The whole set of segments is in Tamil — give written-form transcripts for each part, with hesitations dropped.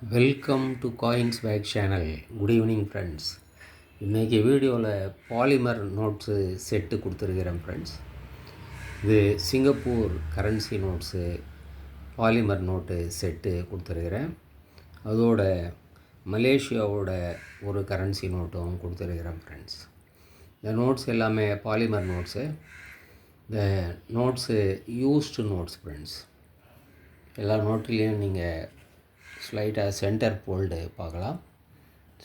Welcome to coins back channel. Good evening friends. இன்றைக்கி வீடியோவில் பாலிமர் நோட்ஸு செட்டு கொடுத்துருக்கிறேன் ஃப்ரெண்ட்ஸ். இது Singapore currency notes polymer note set கொடுத்துருக்கிறேன். அதோட மலேசியாவோட ஒரு கரன்சி நோட்டும் கொடுத்துருக்கிறேன் ஃப்ரெண்ட்ஸ். இந்த நோட்ஸ் எல்லாமே பாலிமர் நோட்ஸு. இந்த நோட்ஸு யூஸ்டு நோட்ஸ் ஃப்ரெண்ட்ஸ். எல்லா நோட்லேயும் நீங்கள் ஸ்லைட்டாக சென்டர் போல்டு பார்க்கலாம்.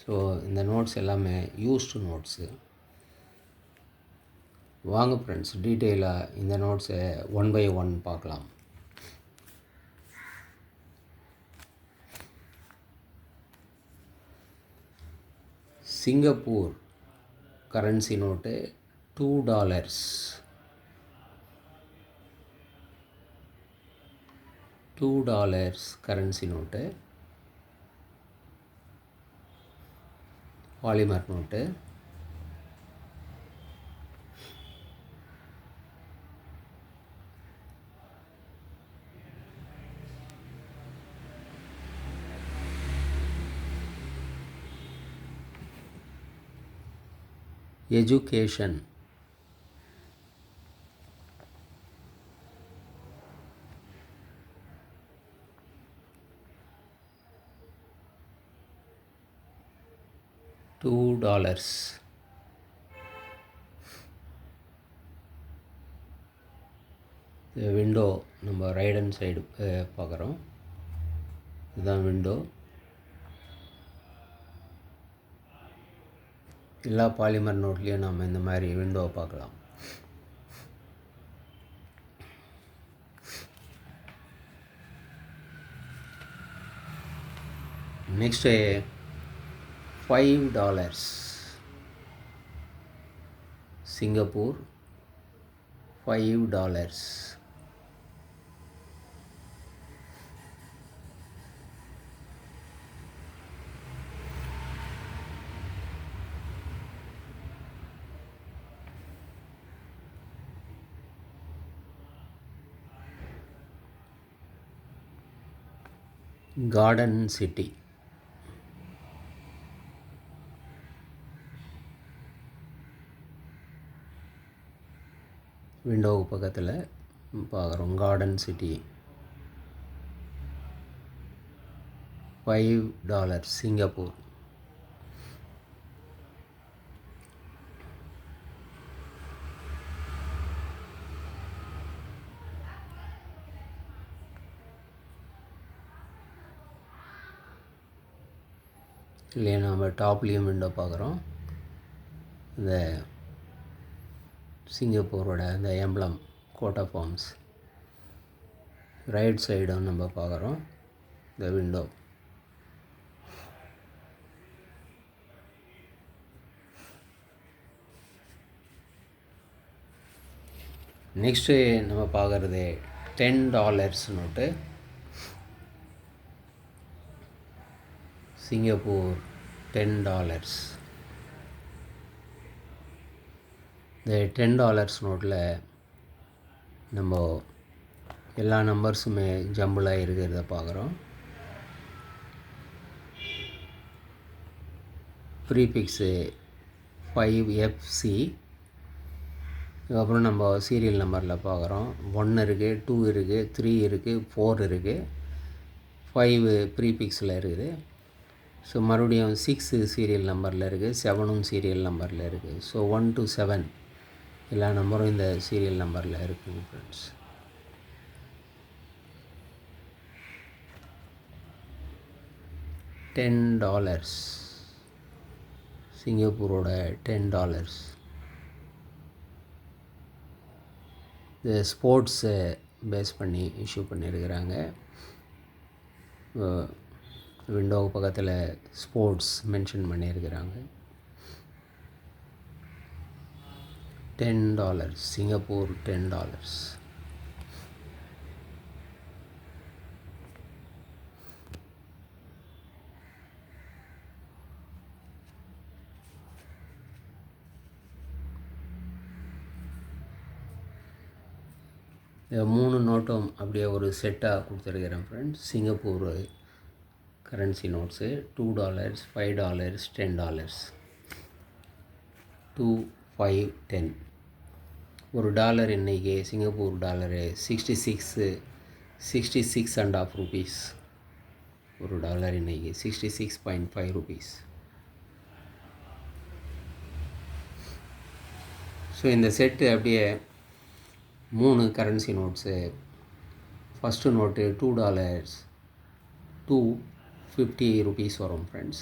ஸோ இந்த நோட்ஸ் எல்லாமே யூஸ்டு நோட்ஸு. வாங்க ஃப்ரெண்ட்ஸ், டீட்டெயிலாக இந்த நோட்ஸை ஒன் பை ஒன் பார்க்கலாம். Singapore currency note $2. $2 currency note, polymer note. Education $2. Window நம்ம ரைட் ஹேண்ட் சைடு பார்க்குறோம். இதுதான் விண்டோ. எல்லா பாலிமர் நோட்லேயும் நம்ம இந்த மாதிரி விண்டோவை பார்க்கலாம். Next $5 Singapore $5. கார்டன் சிட்டி விண்டோவுக்கு பக்கத்தில் பார்க்குறோம். Garden city $5 Singapore. இல்லையா, நம்ம டாப்லேயும் விண்டோ பார்க்குறோம். இந்த சிங்கப்பூரோட அந்த emblem coat of arms right சைடும் நம்ம பார்க்குறோம். இந்த விண்டோ நெக்ஸ்ட்டு நம்ம பார்க்குறது $10 நோட்டு. சிங்கப்பூர் $10. இந்த $10 நோட்டில் நம்ம எல்லா நம்பர்ஸுமே ஜம்பிளாக இருக்கிறத பார்க்குறோம். ப்ரீஃபிக்ஸு 5FC. அதுக்கப்புறம் நம்ம சீரியல் நம்பரில் பார்க்குறோம். 1 இருக்குது, 2 இருக்குது, 3 இருக்குது, 4 இருக்குது, 5 ப்ரீஃபிக்ஸில் இருக்குது. ஸோ மறுபடியும் 6 சீரியல் நம்பரில் இருக்குது, 7 சீரியல் நம்பரில் இருக்குது. ஸோ 1 to 7 எல்லா நம்பரும் இந்த சீரியல் நம்பரில் இருக்குங்க ஃப்ரெண்ட்ஸ். $10 சிங்கப்பூரோட $10. இந்த ஸ்போர்ட்ஸை பேஸ் பண்ணி இஷ்யூ பண்ணியிருக்கிறாங்க. விண்டோவுக்கு பக்கத்தில் ஸ்போர்ட்ஸ் மென்ஷன் பண்ணியிருக்கிறாங்க. $10 சிங்கப்பூர் $10. இந்த 3 நோட்டும் அப்படியே ஒரு செட்டாக கொடுத்துருக்கிறேன் ஃப்ரெண்ட்ஸ். Singapore currency notes $2, $5, $10, 2, 5, 10. ஒரு டாலர் இன்றைக்கி சிங்கப்பூர் டாலரு 66.5 rupees. ஒரு டாலர் இன்றைக்கி 66.5 rupees. ஸோ இந்த செட்டு அப்படியே 3 currency notes. First note $2, 250 rupees வரும் ஃப்ரெண்ட்ஸ்.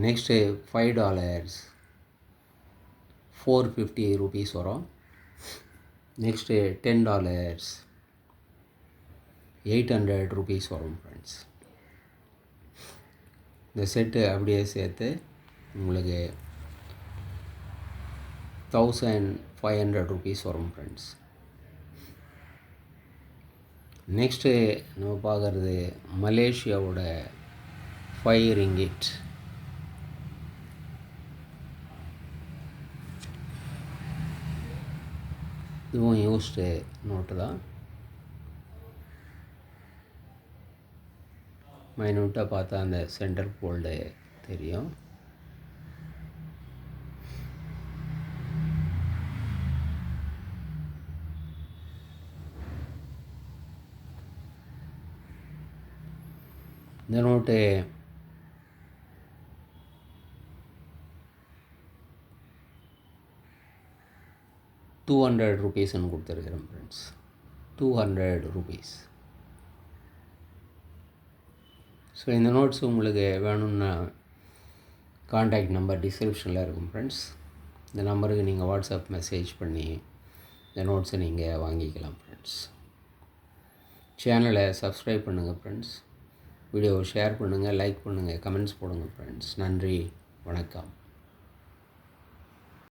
நெக்ஸ்ட்டு $5, 450 rupees வரும். நெக்ஸ்ட்டு $10, 800 rupees வரும் ஃப்ரெண்ட்ஸ். இந்த செட்டு அப்படியே சேர்த்து உங்களுக்கு 1500 rupees வரும் ஃப்ரெண்ட்ஸ். நெக்ஸ்ட்டு நம்ம பார்க்குறது மலேசியாவோட 5 ringgit. இதுவும் யூஸ்டு நோட்டு தான். மைனூட்டாக பார்த்தா அந்த சென்டர் போல்டு தெரியும். இந்த நோட்டு $200 கொடுத்துருக்குறேன் ஃப்ரெண்ட்ஸ். 200 rupees. ஸோ இந்த நோட்ஸ் உங்களுக்கு வேணும்னா காண்டாக்ட் நம்பர் டிஸ்கிரிப்ஷனில் இருக்கும் ஃப்ரெண்ட்ஸ். இந்த நம்பருக்கு நீங்கள் வாட்ஸ்அப் மெசேஜ் பண்ணி இந்த நோட்ஸை நீங்கள் வாங்கிக்கலாம் ஃப்ரெண்ட்ஸ். சேனலை சப்ஸ்கிரைப் பண்ணுங்கள் ஃப்ரெண்ட்ஸ். வீடியோவை ஷேர் பண்ணுங்கள், லைக் பண்ணுங்கள், கமெண்ட்ஸ் போடுங்கள் ஃப்ரெண்ட்ஸ். நன்றி, வணக்கம்.